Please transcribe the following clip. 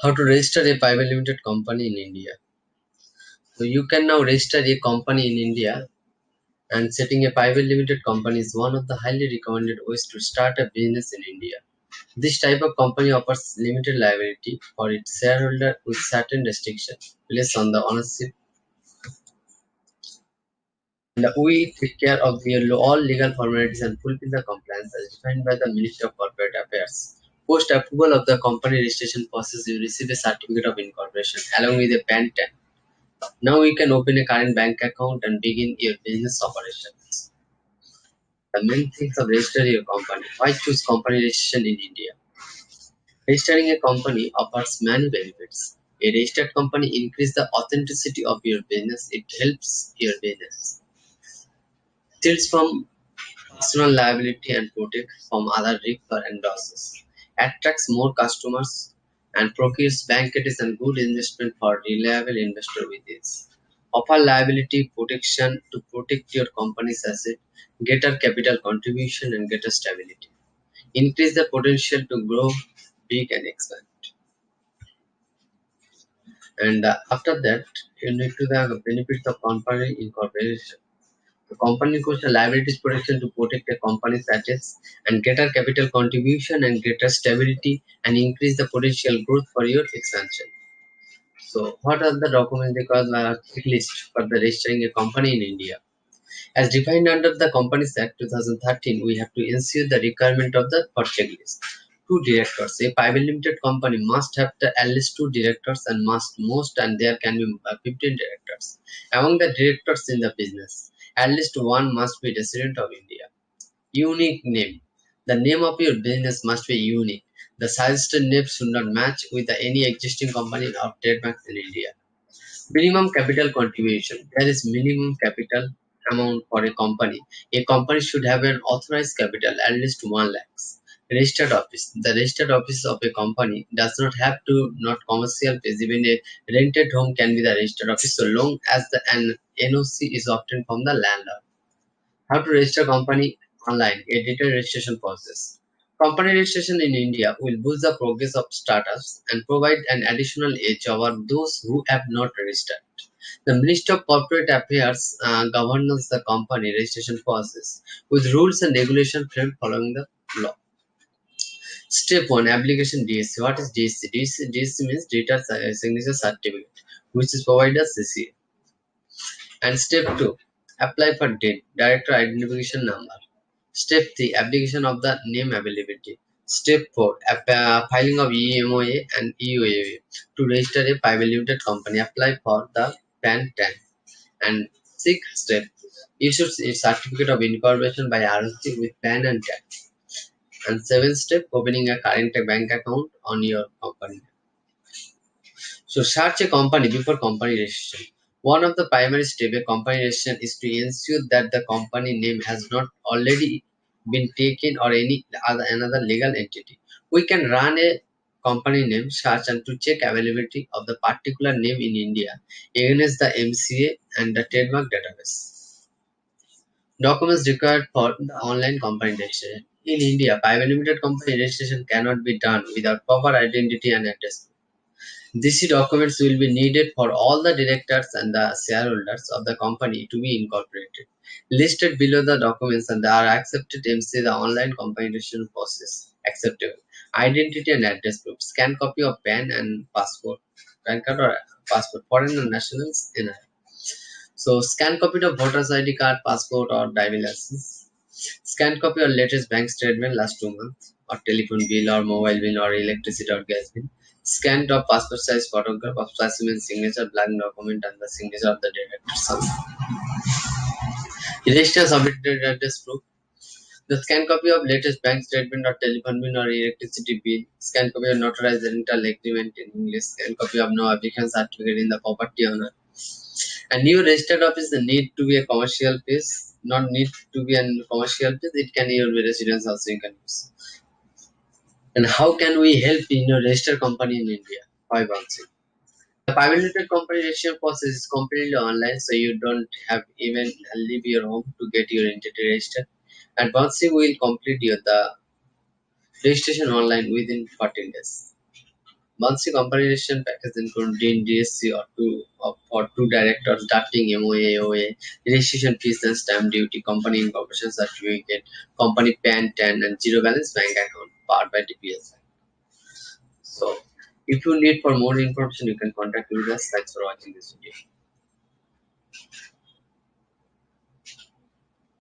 How to register a private limited company in India. So you can now register a company in India, and setting a private limited company is one of the highly recommended ways to start a business in India. This type of company offers limited liability for its shareholder with certain restrictions placed on the ownership, and we take care of all legal formalities and fulfill the compliance as defined by the Ministry of Corporate Affairs. Post approval of the company registration process, you receive a certificate of incorporation along with a PAN. Now you can open a current bank account and begin your business operations. The main things of registering your company. Why choose company registration in India? Registering a company offers many benefits. A registered company increases the authenticity of your business. It helps your business. Shields from personal liability and protects from other risks or endorses. Attracts more customers and procures banquets and good investment for reliable investor with this. Offer liability protection to protect your company's asset, greater capital contribution and greater stability. Increase the potential to grow big and expand. And after that, you need to the benefits of company incorporation. The company costs a liabilities protection to protect a company's assets and greater capital contribution and greater stability and increase the potential growth for your expansion. So, what are the documents? Because checklist for the registering a company in India. As defined under the Companies Act 2013, we have to ensure the requirement of the for checklist. Two directors. A private limited company must have at least two directors and most and there can be 15 directors. Among the directors in the business, at least one must be resident of India. Unique name. The name of your business must be unique. The suggested name should not match with any existing company or trademarks in India. Minimum capital contribution. There is minimum capital amount for a company. A company should have an authorized capital at least 1 lakhs. Registered office. The registered office of a company does not have to not commercial place. Even a rented home can be the registered office so long as an NOC is obtained from the landlord. How to register company online, a detailed registration process. Company registration in India will boost the progress of startups and provide an additional edge over those who have not registered. The Ministry of Corporate Affairs governs the company registration process with rules and regulations framed following the law. Step 1. Application DSC. What is DSC? DSC means Data Signature Certificate, which is provided as CCA. And step 2. Apply for DIN, Director Identification Number. Step 3. Application of the name availability. Step 4. Filing of EMOA and EOA to register a private limited company. Apply for the PAN 10. And 6th step. Issue a certificate of incorporation by ROC with PAN and 10. And 7th step. Opening a current bank account on your company. So search a company before company registration. One of the primary steps of company registration is to ensure that the company name has not already been taken or any other another legal entity. We can run a company name search and to check availability of the particular name in India against the MCA and the trademark database. Documents required for the online company registration. In India, private limited company registration cannot be done without proper identity and address. These documents will be needed for all the directors and the shareholders of the company to be incorporated. Listed below the documents and are accepted MC the online company registration process. Acceptable. Identity and address proof. Scan copy of PAN and passport. PAN card or passport. Foreign and nationals NI. So scan copy of voters ID card, passport or driving license. Scan copy or latest bank statement last 2 months or telephone bill or mobile bill or electricity or gas bill. Scanned or passport size photograph of specimen signature, blank document and the signature of the director. Register submitted address proof. The scan copy of latest bank statement or telephone bill or electricity bill. Scan copy of notarized rental agreement in English. Scan copy of no application certificate in the property owner. A new registered office need to be a commercial place, not need to be a commercial place. It can even be residence also you can use. And how can we help in your registered company in India? Why bouncing? The private limited company registration process is completely online, so you don't have even leave your home to get your entity registered. And Bouncy will complete the registration online within 14 days. Monthly compensation package include DSC or two directors, ducting, MOA, AOA, registration fees and stamp duty, company incorporation certificate, company PAN 10 and zero balance bank account powered by DPS. So if you need for more information, you can contact us. Thanks for watching this video.